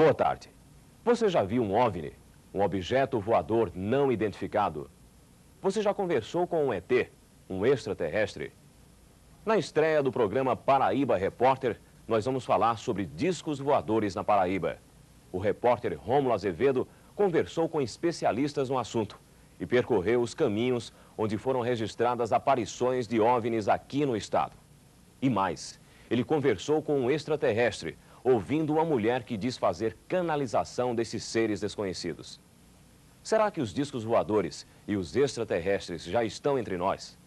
Boa tarde. Você já viu um OVNI, um objeto voador não identificado? Você já conversou com um ET, um extraterrestre? Na estreia do programa Paraíba Repórter, nós vamos falar sobre discos voadores na Paraíba. O repórter Rômulo Azevedo conversou com especialistas no assunto e percorreu os caminhos onde foram registradas aparições de OVNIs aqui no estado. E mais, ele conversou com um extraterrestre, ouvindo uma mulher que diz fazer canalização desses seres desconhecidos. Será que os discos voadores e os extraterrestres já estão entre nós?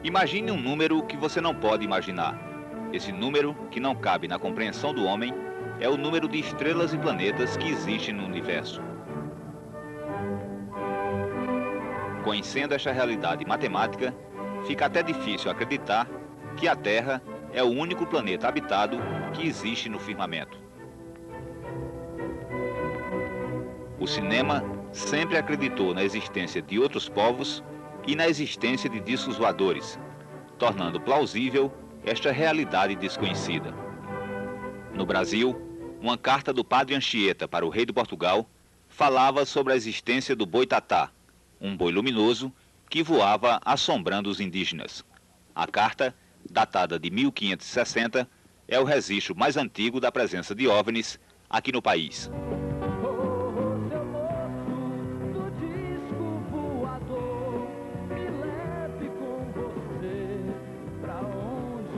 Imagine um número que você não pode imaginar. Esse número, que não cabe na compreensão do homem, é o número de estrelas e planetas que existem no universo. Conhecendo esta realidade matemática, fica até difícil acreditar que a Terra é o único planeta habitado que existe no firmamento. O cinema sempre acreditou na existência de outros povos e na existência de discos voadores, tornando plausível esta realidade desconhecida. No Brasil, uma carta do padre Anchieta para o rei de Portugal falava sobre a existência do boitatá, um boi luminoso que voava assombrando os indígenas. A carta, datada de 1560, é o registro mais antigo da presença de OVNIs aqui no país.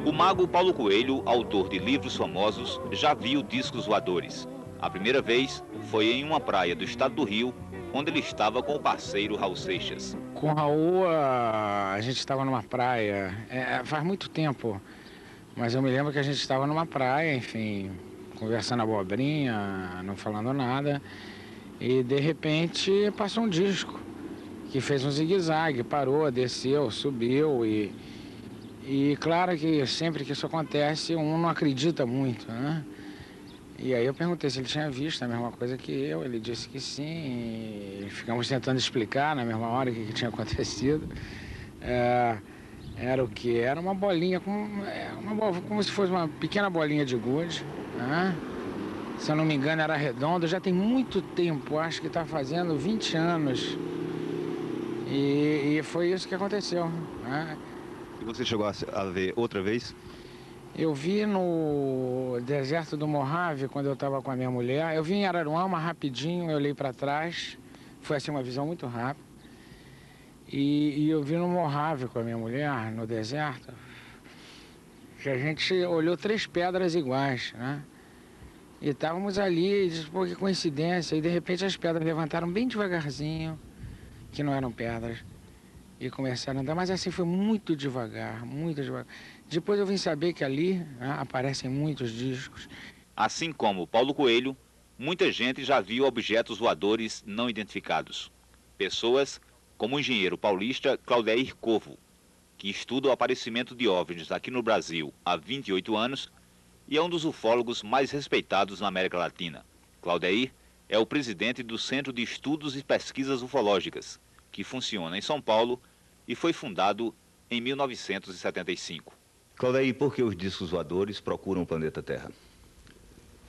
O mago Paulo Coelho, autor de livros famosos, já viu discos voadores. A primeira vez foi em uma praia do estado do Rio, onde ele estava com o parceiro Raul Seixas. Com o Raul, a gente estava numa praia, faz muito tempo, mas eu me lembro que a gente estava numa praia, enfim, conversando abobrinha, não falando nada, e de repente passou um disco que fez um zigue-zague, parou, desceu, subiu, e claro que sempre que isso acontece, um não acredita muito, né? E aí eu perguntei se ele tinha visto a mesma coisa que eu, ele disse que sim, e ficamos tentando explicar na mesma hora o que tinha acontecido. Era o que? Era uma bolinha, como se fosse uma pequena bolinha de gude, né? Se eu não me engano era redondo, já tem muito tempo, acho que está fazendo 20 anos. E foi isso que aconteceu, né? E você chegou a ver outra vez? Eu vi no deserto do Mojave, quando eu estava com a minha mulher. Eu vi em Araruama rapidinho, eu olhei para trás. Foi assim uma visão muito rápida. E eu vi no Mojave com a minha mulher, no deserto, que a gente olhou 3 pedras iguais, né? E estávamos ali, e disse, pô, que coincidência. E de repente as pedras levantaram bem devagarzinho, que não eram pedras, e começaram a andar. Mas assim foi muito devagar, muito devagar. Depois eu vim saber que ali, né, aparecem muitos discos. Assim como Paulo Coelho, muita gente já viu objetos voadores não identificados. Pessoas como o engenheiro paulista Claudeir Covo, que estuda o aparecimento de OVNIs aqui no Brasil há 28 anos e é um dos ufólogos mais respeitados na América Latina. Claudeir é o presidente do Centro de Estudos e Pesquisas Ufológicas, que funciona em São Paulo e foi fundado em 1975. Claudeir, por que os discos voadores procuram o planeta Terra?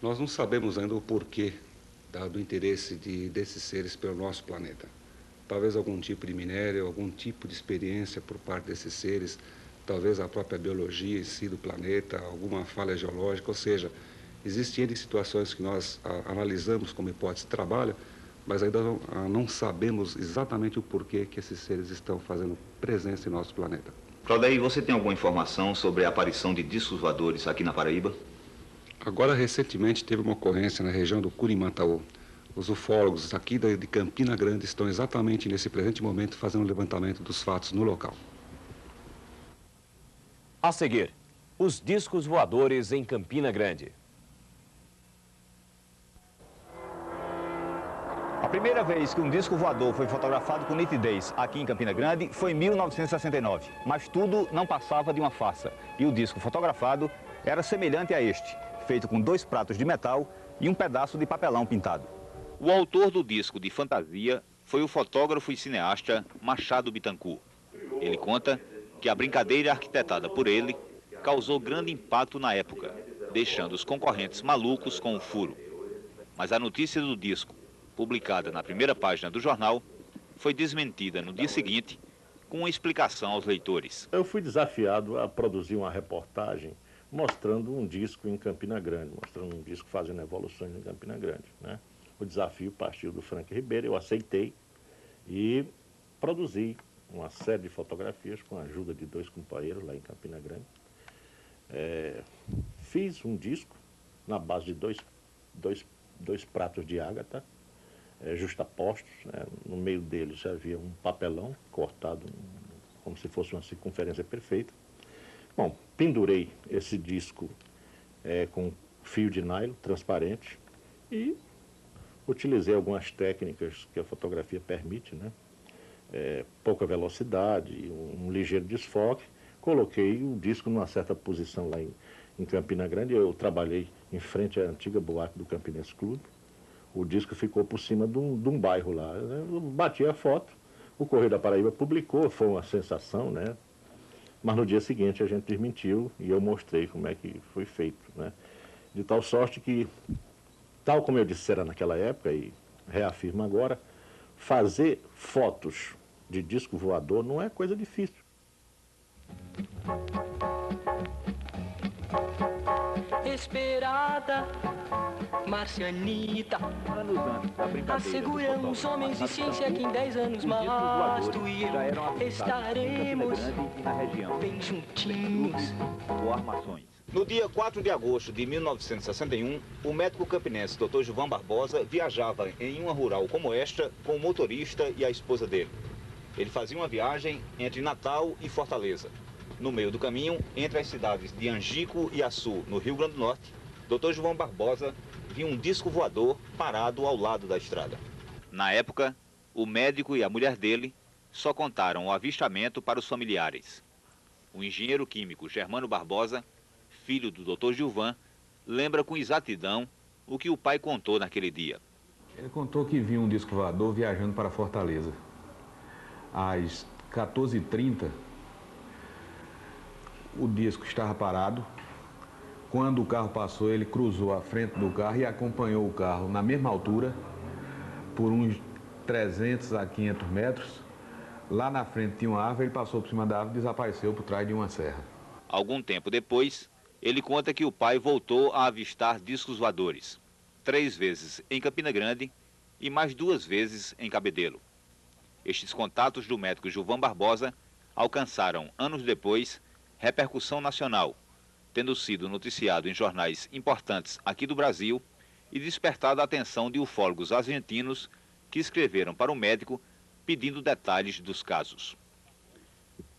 Nós não sabemos ainda o porquê do interesse desses seres pelo nosso planeta. Talvez algum tipo de minério, algum tipo de experiência por parte desses seres, talvez a própria biologia em si do planeta, alguma falha geológica, ou seja, existem situações que nós analisamos como hipótese de trabalho, mas ainda não sabemos exatamente o porquê que esses seres estão fazendo presença em nosso planeta. Claudeir, você tem alguma informação sobre a aparição de discos voadores aqui na Paraíba? Agora, recentemente, teve uma ocorrência na região do Curimataú. Os ufólogos aqui de Campina Grande estão exatamente nesse presente momento fazendo o levantamento dos fatos no local. A seguir, os discos voadores em Campina Grande. A primeira vez que um disco voador foi fotografado com nitidez aqui em Campina Grande foi em 1969, mas tudo não passava de uma farsa. E o disco fotografado era semelhante a este, feito com 2 pratos de metal e um pedaço de papelão pintado. O autor do disco de fantasia foi o fotógrafo e cineasta Machado Bittencourt. Ele conta que a brincadeira arquitetada por ele causou grande impacto na época, deixando os concorrentes malucos com o furo. Mas a notícia do disco, publicada na primeira página do jornal, foi desmentida no dia seguinte, com uma explicação aos leitores. Eu fui desafiado a produzir uma reportagem mostrando um disco em Campina Grande, mostrando um disco fazendo evoluções em Campina Grande, né? O desafio partiu do Frank Ribeiro, eu aceitei e produzi uma série de fotografias com a ajuda de 2 companheiros lá em Campina Grande. Fiz um disco na base de dois pratos de ágata, justapostos, né? No meio deles havia um papelão cortado como se fosse uma circunferência perfeita. Bom, pendurei esse disco com fio de nylon transparente e utilizei algumas técnicas que a fotografia permite, né? Pouca velocidade, um ligeiro desfoque. Coloquei o disco numa certa posição lá em Campina Grande. Eu trabalhei em frente à antiga boate do Campinense Clube. O disco ficou por cima de um bairro lá. Eu bati a foto, o Correio da Paraíba publicou, foi uma sensação, né? Mas no dia seguinte a gente desmentiu e eu mostrei como é que foi feito, né? De tal sorte que, tal como eu dissera naquela época e reafirmo agora, fazer fotos de disco voador não é coisa difícil. Esperada, Marcianita, asseguramos homens de ciência que em 10 anos mais tu e eu estaremos bem juntinhos. No dia 4 de agosto de 1961, o médico campinense Dr. Gilvan Barbosa viajava em uma rural como esta com o motorista e a esposa dele. Ele fazia uma viagem entre Natal e Fortaleza. No meio do caminho, entre as cidades de Angico e Açu, no Rio Grande do Norte, Dr. Gilvan Barbosa viu um disco voador parado ao lado da estrada. Na época, o médico e a mulher dele só contaram o avistamento para os familiares. O engenheiro químico Germano Barbosa, filho do Dr. Gilvan, lembra com exatidão o que o pai contou naquele dia. Ele contou que viu um disco voador viajando para Fortaleza. Às 14h30, o disco estava parado. Quando o carro passou, ele cruzou a frente do carro e acompanhou o carro na mesma altura, por uns 300 a 500 metros. Lá na frente tinha uma árvore, ele passou por cima da árvore e desapareceu por trás de uma serra. Algum tempo depois, ele conta que o pai voltou a avistar discos voadores. 3 vezes em Campina Grande e mais 2 vezes em Cabedelo. Estes contatos do médico Gilvan Barbosa alcançaram, anos depois, repercussão nacional, tendo sido noticiado em jornais importantes aqui do Brasil e despertado a atenção de ufólogos argentinos que escreveram para o médico pedindo detalhes dos casos.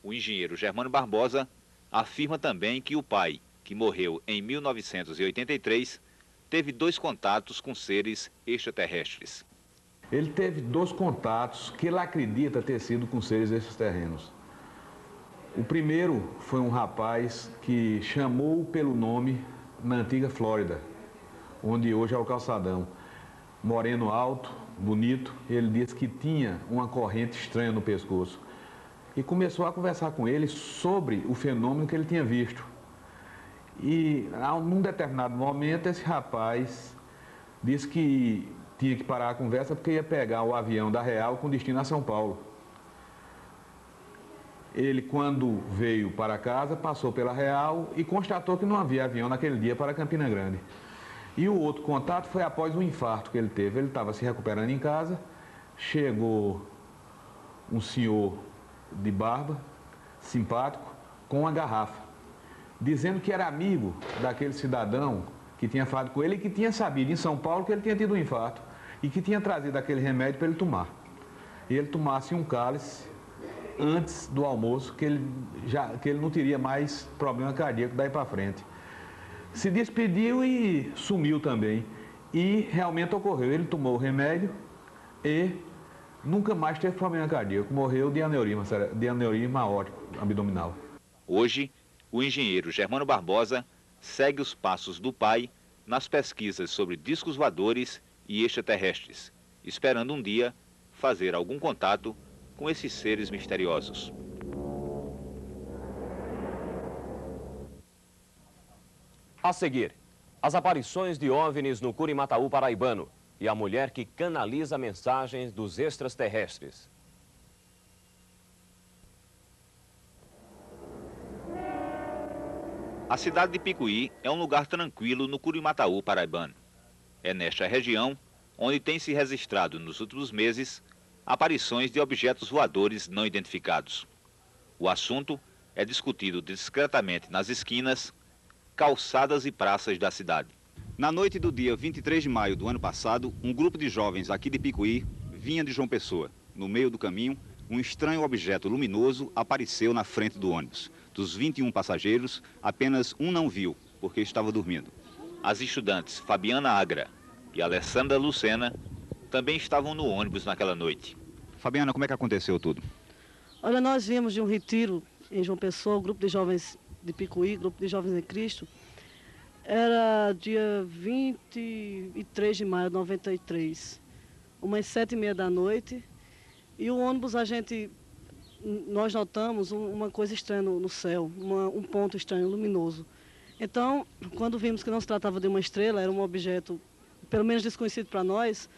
O engenheiro Germano Barbosa afirma também que o pai, que morreu em 1983, teve 2 contatos com seres extraterrestres. Ele teve 2 contatos que ele acredita ter sido com seres extraterrenos. O primeiro foi um rapaz que chamou pelo nome na antiga Flórida, onde hoje é o Calçadão. Moreno alto, bonito, ele disse que tinha uma corrente estranha no pescoço. E começou a conversar com ele sobre o fenômeno que ele tinha visto. E, num determinado momento, esse rapaz disse que tinha que parar a conversa porque ia pegar o avião da Real com destino a São Paulo. Ele, quando veio para casa, passou pela Real e constatou que não havia avião naquele dia para Campina Grande. E o outro contato foi após um infarto que ele teve. Ele estava se recuperando em casa, chegou um senhor de barba, simpático, com uma garrafa, dizendo que era amigo daquele cidadão que tinha falado com ele e que tinha sabido em São Paulo que ele tinha tido um infarto e que tinha trazido aquele remédio para ele tomar. E ele tomasse um cálice antes do almoço, que ele não teria mais problema cardíaco daí para frente. Se despediu e sumiu também. E realmente ocorreu. Ele tomou o remédio e nunca mais teve problema cardíaco. Morreu de aneurisma aórtico abdominal. Hoje, o engenheiro Germano Barbosa segue os passos do pai nas pesquisas sobre discos voadores e extraterrestres, esperando um dia fazer algum contato com esses seres misteriosos. A seguir, as aparições de OVNIs no Curimataú paraibano e a mulher que canaliza mensagens dos extraterrestres. A cidade de Picuí é um lugar tranquilo no Curimataú paraibano. É nesta região onde tem se registrado nos últimos meses aparições de objetos voadores não identificados. O assunto é discutido discretamente nas esquinas, calçadas e praças da cidade. Na noite do dia 23 de maio do ano passado, um grupo de jovens aqui de Picuí vinha de João Pessoa. No meio do caminho, um estranho objeto luminoso apareceu na frente do ônibus. Dos 21 passageiros, apenas um não viu, porque estava dormindo. As estudantes Fabiana Agra e Alessandra Lucena também estavam no ônibus naquela noite. Fabiana, como é que aconteceu tudo? Olha, nós viemos de um retiro em João Pessoa, o grupo de jovens de Picuí, grupo de jovens em Cristo. Era dia 23 de maio de 93, umas 7h30 da noite. E o ônibus, nós notamos uma coisa estranha no céu, um ponto estranho, luminoso. Então, quando vimos que não se tratava de uma estrela, era um objeto, pelo menos desconhecido para nós,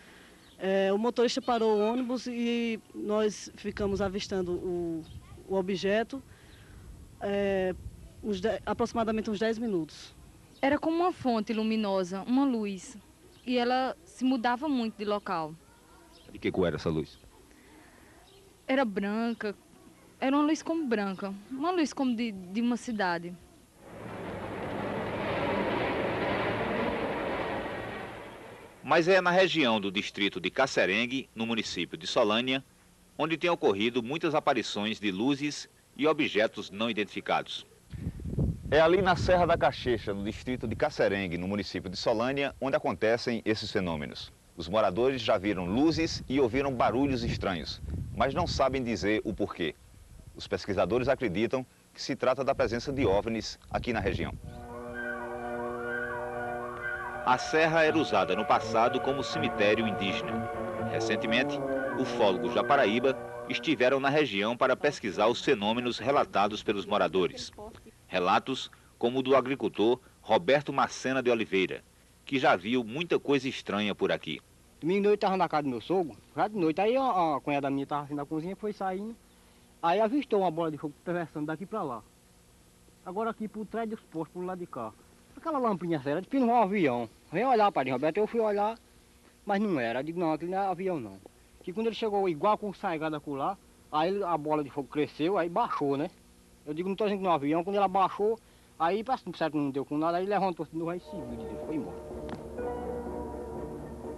o motorista parou o ônibus e nós ficamos avistando o objeto aproximadamente uns 10 minutos. Era como uma fonte luminosa, uma luz, e ela se mudava muito de local. De que cor era essa luz? Era branca, era uma luz como branca, uma luz como de uma cidade. Mas é na região do distrito de Casserengue, no município de Solânia, onde tem ocorrido muitas aparições de luzes e objetos não identificados. É ali na Serra da Caxeixa, no distrito de Casserengue, no município de Solânia, onde acontecem esses fenômenos. Os moradores já viram luzes e ouviram barulhos estranhos, mas não sabem dizer o porquê. Os pesquisadores acreditam que se trata da presença de OVNIs aqui na região. A serra era usada no passado como cemitério indígena. Recentemente, ufólogos da Paraíba estiveram na região para pesquisar os fenômenos relatados pelos moradores. Relatos como o do agricultor Roberto Macena de Oliveira, que já viu muita coisa estranha por aqui. Domingo de noite estava na casa do meu sogro, já de noite, aí a cunhada minha estava assim na cozinha, foi saindo, aí avistou uma bola de fogo atravessando daqui para lá. Agora aqui por trás dos postos, por lado de cá. Aquela lampinha séria, de um avião. Vem olhar, padre Roberto, eu fui olhar, mas não era. Eu digo, não, aquilo não é avião não. Que quando ele chegou igual com o saigado acolá, aí a bola de fogo cresceu, aí baixou, né? Eu digo, não estou dizendo que não é um avião, quando ela baixou, aí certo que não deu com nada, aí levantou de novo, aí seguiu, foi embora.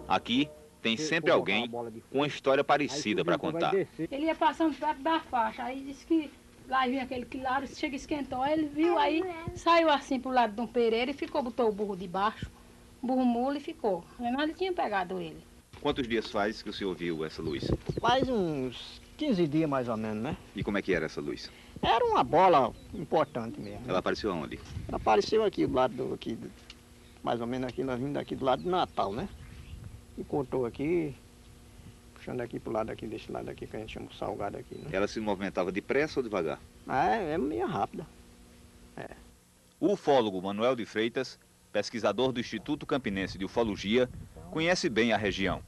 Aqui tem sempre alguém com uma história parecida para contar. Ele ia passando perto da faixa, aí disse que lá vinha aquele claro, chega esquentou, aí ele viu, aí saiu assim pro lado de um Pereira e ficou, botou o burro de baixo, burro mula e ficou. Mas ele tinha pegado ele. Quantos dias faz que o senhor viu essa luz? Faz uns 15 dias mais ou menos, né? E como é que era essa luz? Era uma bola importante mesmo. Ela apareceu aonde? Ela apareceu aqui do lado mais ou menos aqui, nós vimos daqui do lado do Natal, né? E cortou aqui, puxando aqui pro lado aqui, desse lado aqui que a gente chama salgado aqui, né? Ela se movimentava depressa ou devagar? É meio rápida. O ufólogo Manuel de Freitas, pesquisador do Instituto Campinense de Ufologia, conhece bem a região.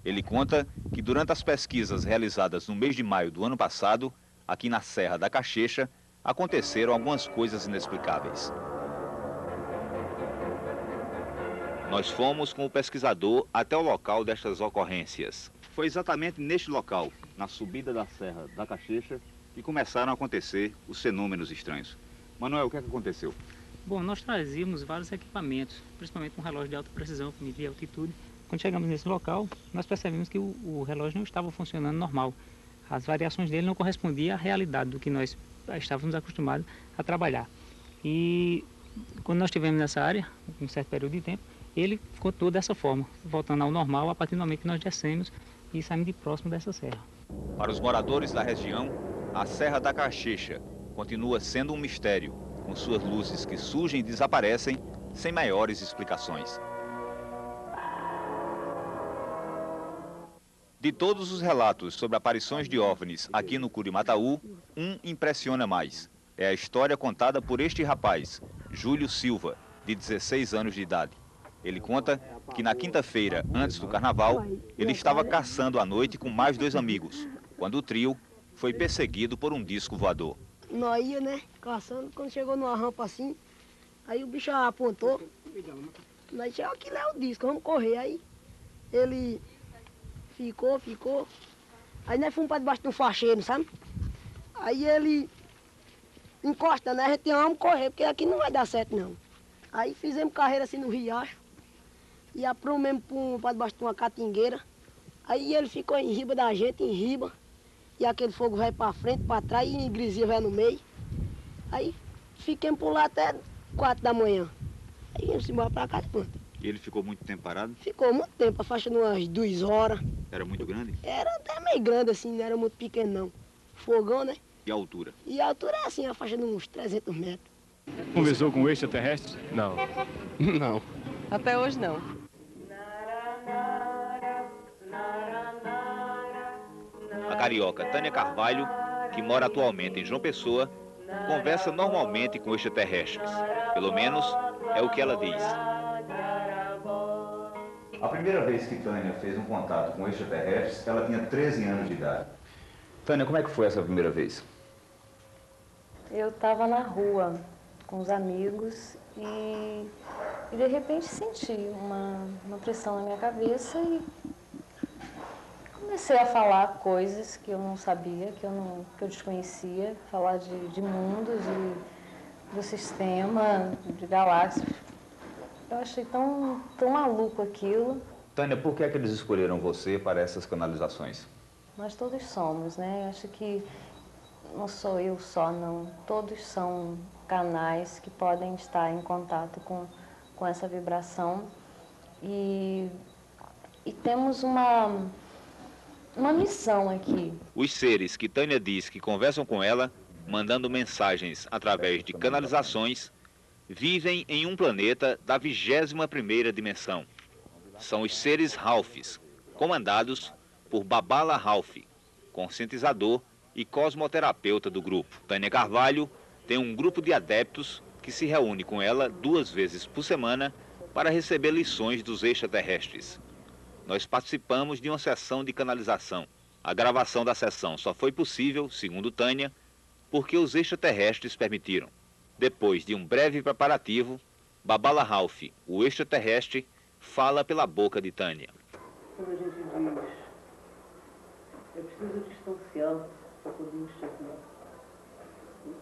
Ele conta que durante as pesquisas realizadas no mês de maio do ano passado, aqui na Serra da Caxeixa, aconteceram algumas coisas inexplicáveis. Nós fomos com o pesquisador até o local destas ocorrências. Foi exatamente neste local, na subida da Serra da Caxeixa, que começaram a acontecer os fenômenos estranhos. Manuel, o que é que aconteceu? Bom, nós trazíamos vários equipamentos, principalmente um relógio de alta precisão que media altitude. Quando chegamos nesse local, nós percebemos que o relógio não estava funcionando normal. As variações dele não correspondiam à realidade do que nós estávamos acostumados a trabalhar. E quando nós estivemos nessa área, um certo período de tempo, ele continuou dessa forma, voltando ao normal a partir do momento que nós descemos e saímos de próximo dessa serra. Para os moradores da região, a Serra da Caxeixa continua sendo um mistério, com suas luzes que surgem e desaparecem sem maiores explicações. De todos os relatos sobre aparições de OVNIs aqui no Curimataú, um impressiona mais. É a história contada por este rapaz, Júlio Silva, de 16 anos de idade. Ele conta que na quinta-feira, antes do carnaval, ele estava caçando à noite com mais 2 amigos, quando o trio foi perseguido por um disco voador. Nós ia, né, caçando, quando chegou numa rampa assim, aí o bicho apontou, nós disse, aquilo é o disco, vamos correr. Aí ele ficou, aí nós fomos para debaixo do facheiro, sabe? Aí ele encosta, né, a gente vamos correr, porque aqui não vai dar certo não. Aí fizemos carreira assim no riacho, e aprumemos para debaixo de uma catingueira, aí ele ficou em riba da gente, em riba, e aquele fogo vai para frente, para trás, e grisinha vai no meio. Aí fiquemos por lá até 4 da manhã. Aí viemos embora para cá, pronto. E ele ficou muito tempo parado? Ficou muito tempo, a faixa de umas 2 horas. Era muito grande? Era até meio grande assim, não era muito pequeno não. Fogão, né? E a altura? E a altura é assim, a faixa de uns 300 metros. Conversou com extraterrestres? Não. Não. Até hoje não. A carioca Tânia Carvalho, que mora atualmente em João Pessoa, conversa normalmente com extraterrestres. Pelo menos é o que ela diz. A primeira vez que Tânia fez um contato com extraterrestres, ela tinha 13 anos de idade. Tânia, como é que foi essa primeira vez? Eu estava na rua com os amigos e de repente senti uma pressão na minha cabeça e comecei a falar coisas que eu não sabia, que eu desconhecia, falar de mundos, do sistema, de galáxias. Eu achei tão maluco aquilo. Tânia, por que é que eles escolheram você para essas canalizações? Nós todos somos, né? Eu acho que não sou eu só, não. Todos são canais que podem estar em contato com essa vibração. E temos uma missão aqui. Os seres que Tânia diz que conversam com ela, mandando mensagens através de canalizações, vivem em um planeta da 21ª dimensão. São os seres Ralphs, comandados por Babala Ralph, conscientizador e cosmoterapeuta do grupo. Tânia Carvalho tem um grupo de adeptos que se reúne com ela 2 vezes por semana para receber lições dos extraterrestres. Nós participamos de uma sessão de canalização. A gravação da sessão só foi possível, segundo Tânia, porque os extraterrestres permitiram. Depois de um breve preparativo, Babala Ralph, o extraterrestre, fala pela boca de Tânia. Quando a gente diz, é preciso distanciar para poder enxergar.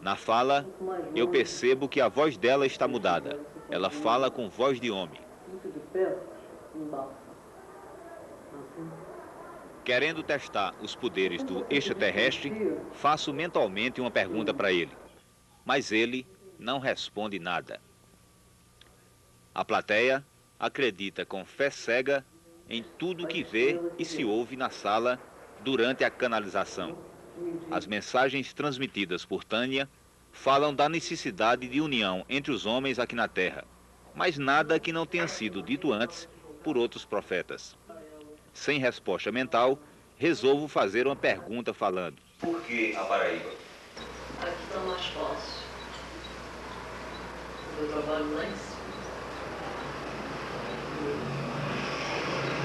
Na fala, eu percebo que a voz dela está mudada. Ela fala com voz de homem. Muito de perto, embaixo. Assim. Querendo testar os poderes do extraterrestre, faço mentalmente uma pergunta para ele. Mas ele não responde nada. A plateia acredita com fé cega em tudo que vê e se ouve na sala durante a canalização. As mensagens transmitidas por Tânia falam da necessidade de união entre os homens aqui na Terra, mas nada que não tenha sido dito antes por outros profetas. Sem resposta mental, resolvo fazer uma pergunta falando. Por que a Paraíba? Aqui está mais fácil. Eu trabalho lá em cima.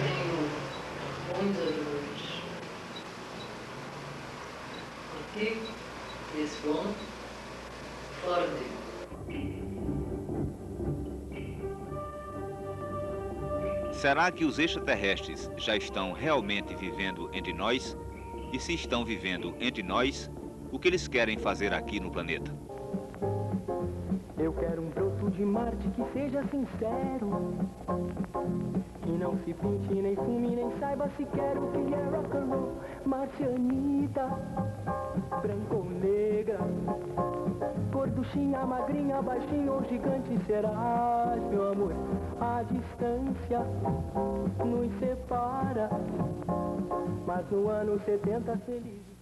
Tenho muitos ajudantes. Aqui, esse plano, fora dele. Será que os extraterrestres já estão realmente vivendo entre nós? E se estão vivendo entre nós, o que eles querem fazer aqui no planeta? Eu quero um broto de Marte que seja sincero, que não se pinte, nem fume, nem saiba sequer o que é rock and roll. Marcianita, branca ou negra, gorduchinha, magrinha, baixinha ou gigante serás, meu amor. A distância nos separa, mas no ano 70 feliz.